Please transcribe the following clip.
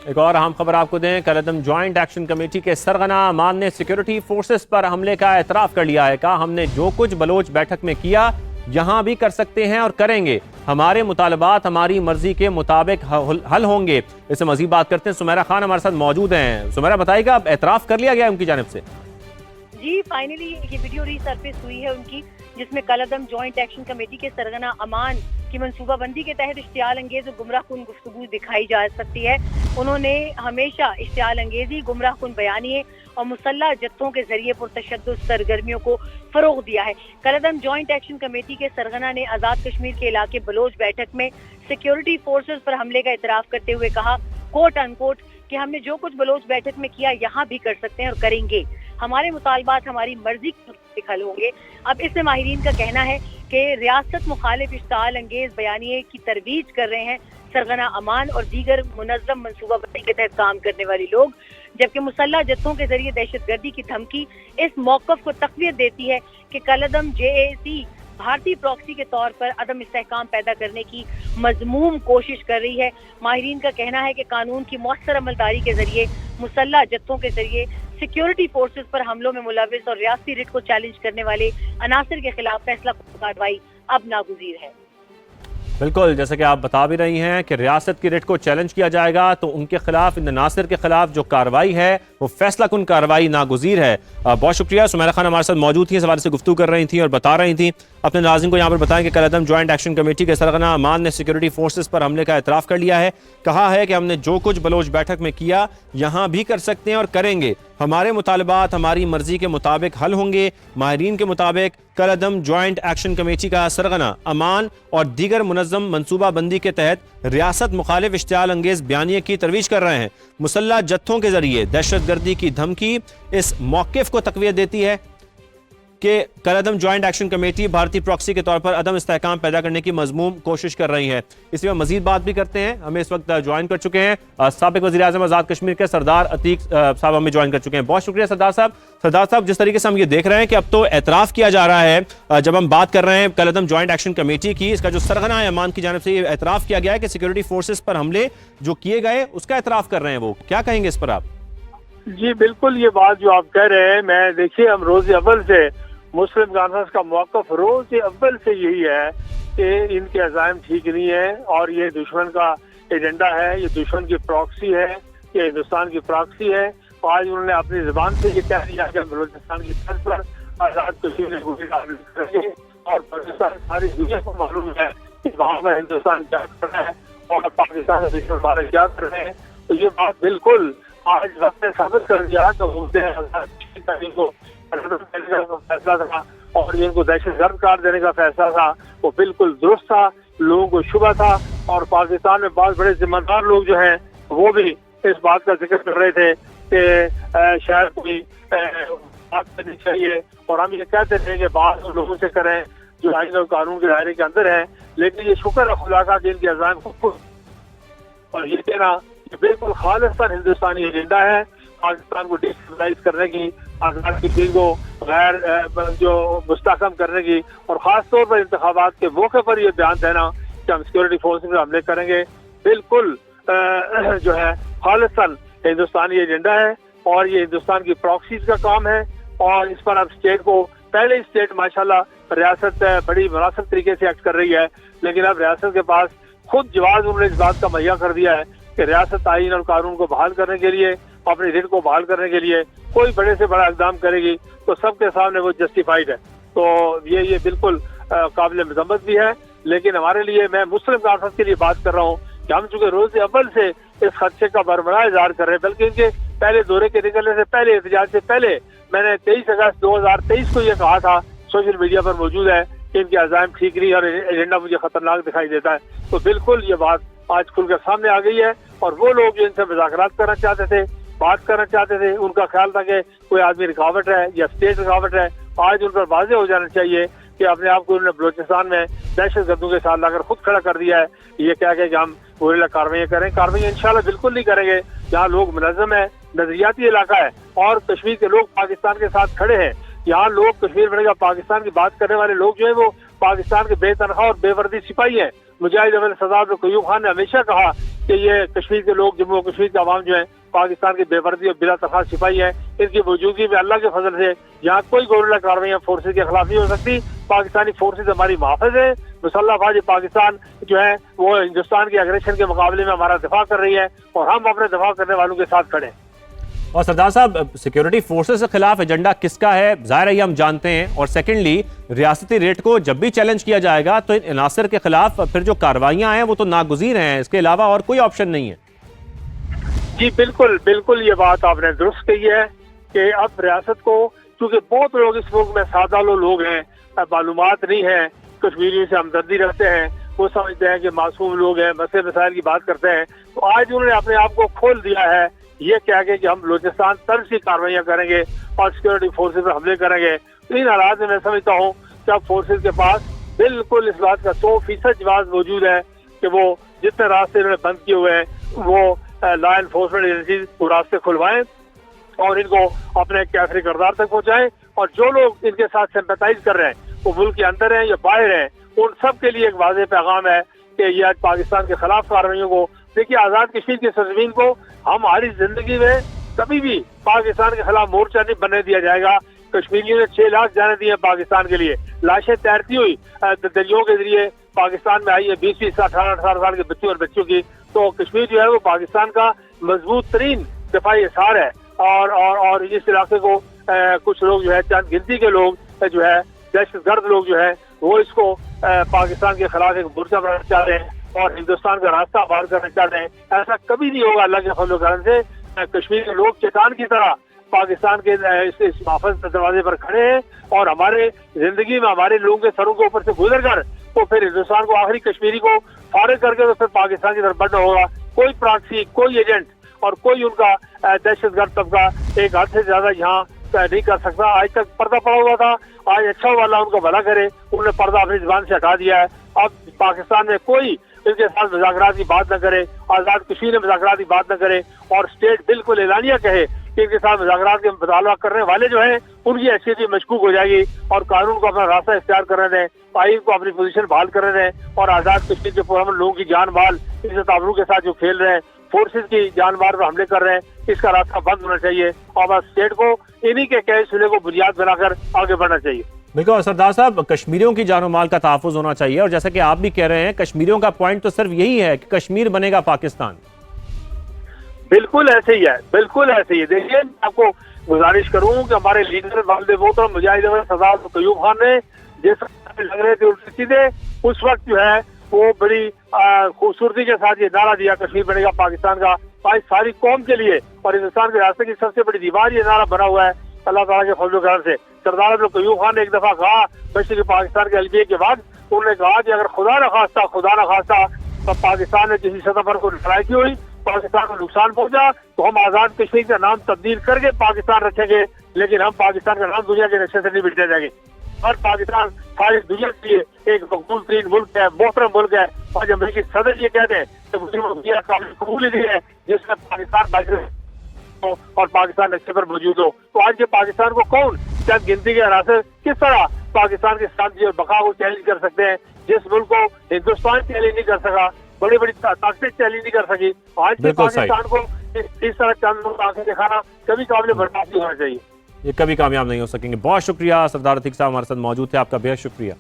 ایک اور اہم خبر آپ کو دیں، کالعدم جوائنٹ ایکشن کمیٹی کے سرغنہ امان نے سیکیورٹی فورسز پر حملے کا اعتراف کر لیا ہے۔ کہا ہم نے جو کچھ بلوچ بیٹھک میں کیا یہاں بھی کر سکتے ہیں اور کریں گے، ہمارے مطالبات ہماری مرضی کے مطابق حل ہوں گے۔ اس سے مزید بات کرتے ہیں، سمیرہ خان ہمارے ساتھ موجود ہیں۔ سمیرہ بتائیے گا، اعتراف کر لیا گیا ہے ان کی جانب سے؟ جی فائنلی یہ ویڈیو ری سرفیس ہوئی ہے ان کی، جس میں کالعدم جوائنٹ ایکشن کمیٹی کے سرغنہ امان کی منصوبہ بندی کے تحت اشتعال انگیز اور گمراہ کن گفتگو دکھائی جا سکتی ہے۔ انہوں نے ہمیشہ اشتعال انگیزی، گمراہ کن بیانیے اور مسلح جتھوں کے ذریعے پرتشدد سرگرمیوں کو فروغ دیا ہے۔ کالعدم جوائنٹ ایکشن کمیٹی کے سرغنہ نے آزاد کشمیر کے علاقے بلوچ بیٹھک میں سیکیورٹی فورسز پر حملے کا اعتراف کرتے ہوئے کہا کوٹ ان کوٹ کہ ہم نے جو کچھ بلوچ بیٹھک میں کیا یہاں بھی کر سکتے ہیں اور کریں گے، ہمارے مطالبات ہماری مرضی کے مطابق حل ہوں گے۔ اب اس میں ماہرین کا کہنا ہے کہ ریاست مخالف اشتعال انگیز بیانیے کی ترویج کر رہے ہیں سرغنہ امان اور دیگر منظم منصوبہ بندی کے تحت کام کرنے والے لوگ، جبکہ مسلح جتھوں کے ذریعے دہشت گردی کی دھمکی اس موقف کو تقویت دیتی ہے کہ کالعدم JAC بھارتی پراکسی کے طور پر عدم استحکام پیدا کرنے کی مذموم کوشش کر رہی ہے۔ ماہرین کا کہنا ہے کہ قانون کی مؤثر عملداری کے ذریعے مسلح جتھوں کے ذریعے سیکیورٹی فورسز پر حملوں میں ملوث اور ریاستی ریٹ کو چیلنج کرنے والے عناصر کے خلاف فیصلہ کارروائی اب ناگزیر ہے۔ بالکل، جیسا کہ آپ بتا بھی رہی ہیں کہ ریاست کی ریٹ کو چیلنج کیا جائے گا تو ان کے خلاف، ان عناصر کے خلاف جو کارروائی ہے وہ فیصلہ کن کارروائی ناگزیر ہے۔ بہت شکریہ، سمیرہ خان ہمارے ساتھ موجود تھیں، اس حوالے سے گفتگو کر رہی تھیں اور بتا رہی تھیں۔ اپنے ناظرین کو یہاں پر بتائیں کہ کالعدم جوائنٹ ایکشن کمیٹی کے سرغنہ امان نے سیکیورٹی فورسز پر حملے کا اعتراف کر لیا ہے۔ کہا ہے کہ ہم نے جو کچھ بلوچ بیٹھک میں کیا یہاں بھی کر سکتے ہیں اور کریں گے، ہمارے مطالبات ہماری مرضی کے مطابق حل ہوں گے۔ ماہرین کے مطابق کالعدم جوائنٹ ایکشن کمیٹی کا سرغنہ امان اور دیگر منظم منصوبہ بندی کے تحت ریاست مخالف اشتعال انگیز بیانیے کی ترویج کر رہے ہیں۔ مسلح جتھوں کے ذریعے دہشت گردی کی دھمکی اس موقف کو تقویت دیتی ہے کہ کالعدم جوائنٹ ایکشن کمیٹی بھارتی پراکسی کے طور پر عدم استحکام پیدا کرنے کی مذموم کوشش کر رہی ہے۔ اس میں مزید بات بھی کرتے ہیں، ہمیں اس وقت جوائن کر چکے ہیں سابق وزیر اعظم آزاد کشمیر کے سردار عتیق صاحب ہمیں جوائن کر چکے ہیں۔ بہت شکریہ سردار صاحب۔ سردار صاحب، جس طریقے سے ہم یہ دیکھ رہے ہیں کہ اب تو اعتراف کیا جا رہا ہے، جب ہم بات کر رہے ہیں کالعدم جوائنٹ ایکشن کمیٹی کی، اس کا جو سرغنہ امان کی جانب سے یہ اعتراف کیا گیا ہے کہ سیکیورٹی فورسز پر حملے جو کیے گئے اس کا اعتراف کر رہے ہیں، وہ کیا کہیں گے اس پر آپ؟ جی بالکل، یہ بات جو آپ کہہ رہے ہیں، میں دیکھیے ہم روز اول سے مسلم کانفرنس کا موقف روز اول سے یہی ہے کہ ان کے عزائم ٹھیک نہیں ہے اور یہ دشمن کا ایجنڈا ہے، یہ دشمن کی پراکسی ہے، یہ ہندوستان کی پراکسی ہے۔ آج انہوں نے اپنی زبان سے یہ کہہ دیا کہ بلوچستان کی طرز پر آزاد کشمیر کریں گے اور پاکستان ساری دنیا کو معلوم ہے کہ وہاں میں ہندوستان کیا کر رہا ہے اور پاکستان کے دشمن بارے کیا کر رہے ہیں۔ تو یہ بات بالکل آج وقت نے ثابت کر دیا کہ کو فیصلہ تھا اور ان کو دہشت گرد قرار دینے کا فیصلہ تھا وہ بالکل درست تھا، لوگوں کو شبہ تھا اور پاکستان میں بہت بڑے ذمہ دار لوگ جو ہیں وہ بھی اس بات کا ذکر کر رہے تھے کہ شاید کوئی بات کرنی چاہیے، اور ہم یہ کہتے تھے کہ بات ان لوگوں سے کریں جو آئین اور قانون کے دائرے کے اندر ہیں، لیکن یہ شکر ہے خدا کا کہ ان کے عزائم کو اور یہ کہنا کہ بالکل خالصتاً ہندوستانی ایجنڈا ہے پاکستان کو ڈیسٹیبلائز کرنے کی، آزاد کشمیر کو غیر جو مستحکم کرنے کی، اور خاص طور پر انتخابات کے موقع پر یہ بیان دینا کہ ہم سیکورٹی فورسز پر حملے کریں گے، بالکل جو ہے خالصاً ہندوستانی ایجنڈا ہے اور یہ ہندوستان کی پراکسیز کا کام ہے۔ اور اس پر اب اسٹیٹ کو، پہلے اسٹیٹ ماشاءاللہ ریاست بڑی مناسب طریقے سے ایکٹ کر رہی ہے، لیکن اب ریاست کے پاس خود جواز انہوں نے اس بات کا مہیا کر دیا ہے کہ ریاست آئین اور قانون کو بحال کرنے کے لیے، اپنی ریٹ کو بحال کرنے کے لیے کوئی بڑے سے بڑا اقدام کرے گی تو سب کے سامنے وہ جسٹیفائڈ ہے۔ تو یہ بالکل قابل مذمت بھی ہے، لیکن ہمارے لیے، میں مسلم کانفرنس کے لیے بات کر رہا ہوں کہ ہم چونکہ روز اول سے اس خدشے کا برملا اظہار کر رہے ہیں، بلکہ ان کے پہلے دورے کے نکلنے سے پہلے، احتجاج سے پہلے، میں نے 23 اگست 2023 کو یہ کہا تھا، سوشل میڈیا پر موجود ہے کہ ان کے عزائم ٹھیک نہیں اور ایجنڈا مجھے خطرناک دکھائی دیتا ہے۔ تو بالکل یہ بات آج کھل کر سامنے آ گئی ہے، اور وہ لوگ جو ان سے مذاکرات کرنا چاہتے تھے، بات کرنا چاہتے تھے، ان کا خیال تھا کہ کوئی آدمی رکاوٹ ہے یا اسٹیٹ رکاوٹ ہے، آج ان پر واضح ہو جانا چاہیے کہ اپنے آپ کو انہوں نے بلوچستان میں دہشت گردوں کے ساتھ لا کر خود کھڑا کر دیا ہے۔ یہ کہہ کے کہ ہم گوریلا کاروائیاں کریں، کاروائیاں انشاءاللہ بالکل نہیں کریں گے۔ جہاں لوگ منظم ہے، نظریاتی علاقہ ہے اور کشمیر کے لوگ پاکستان کے ساتھ کھڑے ہیں، یہاں لوگ کشمیر بنے گا پاکستان کی بات کرنے والے لوگ جو ہیں وہ پاکستان کے بے تنخواہ اور بے وردی سپاہی ہیں۔ مجاہد اول سردار قیوم خان نے ہمیشہ کہا کہ یہ کشمیر کے لوگ، جموں و کشمیر کے عوام جو ہیں پاکستان کی بے وردی اور بلا تخاص سپاہی ہیں، ان کی موجودگی میں اللہ کے فضل سے یہاں کوئی گورنر کارروائیاں فورسز کے خلاف نہیں ہو سکتی. پاکستانی فورسز ہماری محافظ ہیں. مسلح افواج پاکستان جو ہے وہ ہندوستان کے اگریشن کے مقابلے میں ہمارا دفاع کر رہی ہے اور ہم اپنے دفاع کرنے والوں کے ساتھ کھڑے ہیں. اور سردار صاحب، سیکیورٹی فورسز کے خلاف ایجنڈا کس کا ہے؟ ظاہر ہے یہ ہم جانتے ہیں، اور سیکنڈلی ریاستی ریٹ کو جب بھی چیلنج کیا جائے گا تو ان عناصر کے خلاف پھر جو کاروائیاں ہیں وہ تو ناگزیر ہیں، اس کے علاوہ اور کوئی آپشن نہیں ہے. جی بالکل بالکل، یہ بات آپ نے درست کہی ہے کہ اب ریاست کو، چونکہ بہت لوگ اس ملک میں سادہ لوگ ہیں، معلومات نہیں ہے، کشمیریوں سے ہمدردی رکھتے ہیں، وہ سمجھتے ہیں کہ معصوم لوگ ہیں، مسئلے مسائل کی بات کرتے ہیں. تو آج انہوں نے اپنے آپ کو کھول دیا ہے یہ کہہ کے کہ ہم بلوچستان طرز کی کارروائیاں کریں گے اور سیکورٹی فورسز پر حملے کریں گے. ان حالات میں سمجھتا ہوں کہ اب فورسز کے پاس بالکل اس بات کا 100% جواز موجود ہے کہ وہ جتنے راستے انہوں نے بند کیے ہوئے ہیں وہ لا انفورسمنٹ ایجنسیز وہ راستے کھلوائیں اور ان کو اپنے کیفری کردار تک پہنچائیں. اور جو لوگ ان کے ساتھ سمپیتائز کر رہے ہیں وہ ملک کے اندر ہیں یا باہر ہیں، ان سب کے لیے ایک واضح پیغام ہے کہ یہ آج پاکستان کے خلاف کارروائیوں کو، دیکھیے آزاد کشمیر کی سرزمین کو ہماری زندگی میں کبھی بھی پاکستان کے خلاف مورچہ نہیں بننے دیا جائے گا. کشمیریوں نے 6 لاکھ جانے دیے ہیں پاکستان کے لیے، لاشیں تیرتی ہوئی دریاؤں کے ذریعے پاکستان میں آئی ہے 20 18 سال کے بچوں اور بچوں کی. تو کشمیر جو ہے وہ پاکستان کا مضبوط ترین دفاعی حصار ہے اور اس علاقے کو کچھ لوگ جو ہے، چند گنتی کے لوگ جو ہے، دہشت گرد لوگ جو ہے وہ اس کو پاکستان کے خلاف ایک مورچہ بنانا چاہ رہے ہیں اور ہندوستان کا راستہ بار کرنا چاہ رہے ہیں. ایسا کبھی نہیں ہوگا اللہ کے فضل و کرم سے. کشمیر کے لوگ چٹان کی طرح پاکستان کے اس محفوظ دروازے پر کھڑے ہیں اور ہمارے زندگی میں ہمارے لوگوں کے سروں کے اوپر سے گزر کر تو پھر ہندوستان کو، آخری کشمیری کو فارغ کر کے تو پھر پاکستان کی طرف بڑھنا ہوگا. کوئی پراکسی، کوئی ایجنٹ اور کوئی ان کا دہشت گرد طبقہ ایک ہاتھ سے زیادہ یہاں نہیں کر سکتا. آج تک پردہ پڑا ہوا تھا، آج اچھا ہوا اللہ ان کو بھلا کرے، انہوں نے پردہ اپنی زبان سے ہٹا دیا ہے. اب پاکستان میں کوئی ان کے ساتھ مذاکرات کی بات نہ کرے، آزاد کشمیر میں مذاکرات کی بات نہ کرے اور اسٹیٹ بالکل اعلانیہ کہے کہ ان کے ساتھ مذاکرات کے مطالبہ کرنے والے جو ہیں ان کی حیثیت بھی مشکوک ہو جائے گی اور قانون کو اپنا راستہ اختیار کرنے دیں، آئین کو اپنی پوزیشن بحال کرنے دیں اور آزاد کشمیر کے پرامن لوگوں کی جان مال عزت آبرو کے ساتھ جو کھیل رہے ہیں، فورسز کی جان مال پر حملے کر رہے ہیں، اس کا راستہ بند ہونا چاہیے اور بس اسٹیٹ کو انہی کے کہے سنے کو بنیاد بنا کر آگے بڑھنا چاہیے. بالکل سردار صاحب، کشمیریوں کی جان و مال کا تحفظ ہونا چاہیے اور جیسا کہ آپ بھی کہہ رہے ہیں کشمیریوں کا پوائنٹ تو صرف یہی ہے کہ کشمیر بنے گا پاکستان. بالکل ایسے ہی ہے، بالکل ایسے ہی ہے. دیکھیے آپ کو گزارش کروں کہ ہمارے لیڈر والد محترم مجاہد احمد سردار قیوم خان نے جس لگ رہے تھے الٹے سیدھے، اس وقت جو ہے وہ بڑی خوبصورتی کے ساتھ یہ نعرہ دیا کشمیر بنے گا پاکستان کا. آج ساری قوم کے لیے اور ہندوستان کے راستے کی سب سے بڑی دیوار یہ نعرہ بنا ہوا ہے اللہ تعالیٰ کے فضل و کرم سے. سردار عبد القیوم خان نے ایک دفعہ کہا مشرقی پاکستان کے البیے کے بعد، انہوں نے کہا کہ اگر خدا نہ خواستہ پاکستان میں کسی سطح پر کوئی لڑائی کی ہوئی، پاکستان کو نقصان پہنچا تو ہم آزاد کشمیر کا نام تبدیل کر کے پاکستان رکھیں گے، لیکن ہم پاکستان کا نام دنیا کے نقشے سے نہیں مٹنے دیں گے. اور پاکستان ساری دنیا کے لیے ایک مقبول ترین ملک ہے، محترم ملک ہے. آج امریکی صدر یہ کہتے ہیں کہ مسلم قابل قبول ہی ہے جس میں پاکستان باقی اور پاکستان نقشے پر موجود ہو. تو آج کے پاکستان کو کون چند گنتی کے عناصر کس طرح پاکستان کی سلامتی اور بقا کو چیلنج کر سکتے ہیں، جس ملک کو ہندوستان چیلنج نہیں کر سکا، بڑی بڑی طاقتیں چیلنج نہیں کر سکی. آج کے پاکستان کو اس طرح چند ملک آنکھیں دکھانا کبھی قابل برداشت نہیں ہونا چاہیے. یہ کبھی کامیاب نہیں ہو سکیں گے. بہت شکریہ سردار عتیق صاحب ہمارے ساتھ موجود تھے، آپ کا بے حد شکریہ.